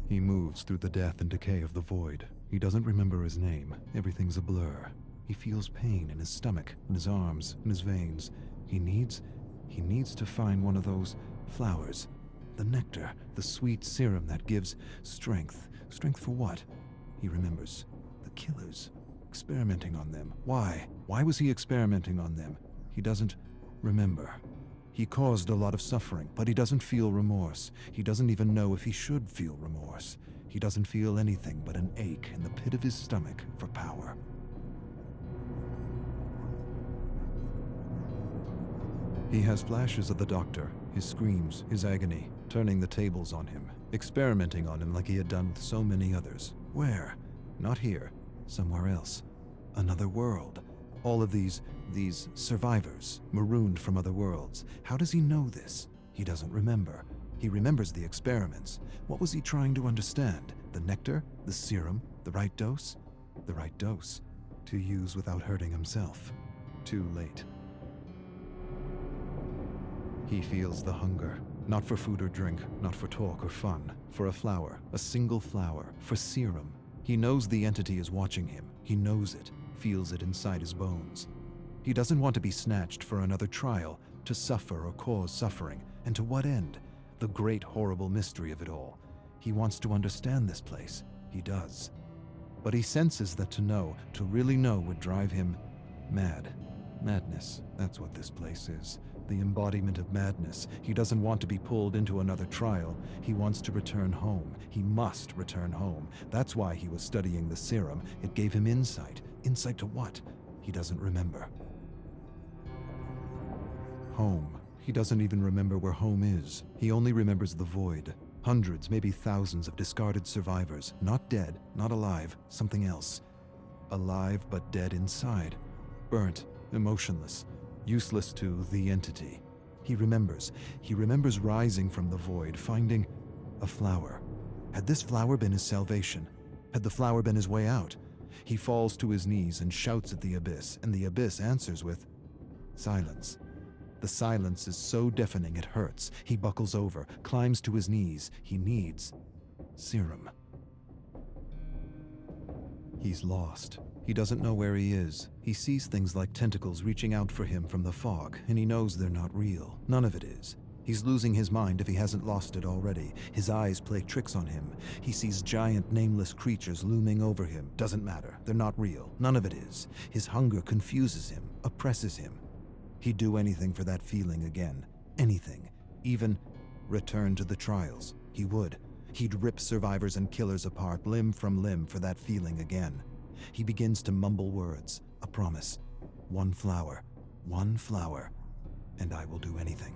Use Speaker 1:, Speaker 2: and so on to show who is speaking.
Speaker 1: He moves through the death and decay of the void. He doesn't remember his name. Everything's a blur. He feels pain in his stomach, in his arms, in his veins. He needs to find one of those flowers. The nectar, the sweet serum that gives strength. Strength for what? He remembers. The killers. Experimenting on them. Why? Why was he experimenting on them? He doesn't remember. He caused a lot of suffering, but he doesn't feel remorse. He doesn't even know if he should feel remorse. He doesn't feel anything but an ache in the pit of his stomach for power. He has flashes of the doctor, his screams, his agony, turning the tables on him, experimenting on him like he had done with so many others. Where? Not here. Somewhere else. Another world. All of these survivors, marooned from other worlds. How does he know this? He doesn't remember. He remembers the experiments. What was he trying to understand? The nectar? The serum? The right dose? The right dose. To use without hurting himself. Too late. He feels the hunger. Not for food or drink, not for talk or fun. For a flower, a single flower, for serum. He knows the entity is watching him. He knows it, feels it inside his bones. He doesn't want to be snatched for another trial, to suffer or cause suffering. And to what end? The great horrible mystery of it all. He wants to understand this place. He does. But he senses that to know, to really know, would drive him mad. Madness, that's what this place is. The embodiment of madness. He doesn't want to be pulled into another trial. He wants to return home. He must return home. That's why he was studying the serum. It gave him insight. Insight to what? He doesn't remember. Home. He doesn't even remember where home is. He only remembers the void. Hundreds, maybe thousands of discarded survivors. Not dead, not alive, something else. Alive but dead inside. Burnt, emotionless. Useless to the entity. He remembers rising from the void, finding a flower. Had this flower been his salvation? Had the flower been his way out? He falls to his knees and shouts at the abyss, and the abyss answers with silence. The silence is so deafening it hurts. He buckles over, climbs to his knees. He needs serum. He's lost. He doesn't know where he is. He sees things like tentacles reaching out for him from the fog, and he knows they're not real. None of it is. He's losing his mind if he hasn't lost it already. His eyes play tricks on him. He sees giant, nameless creatures looming over him. Doesn't matter. They're not real. None of it is. His hunger confuses him, oppresses him. He'd do anything for that feeling again. Anything. Even return to the trials. He would. He'd rip survivors and killers apart, limb from limb, for that feeling again. He begins to mumble words, a promise. One flower, and I will do anything.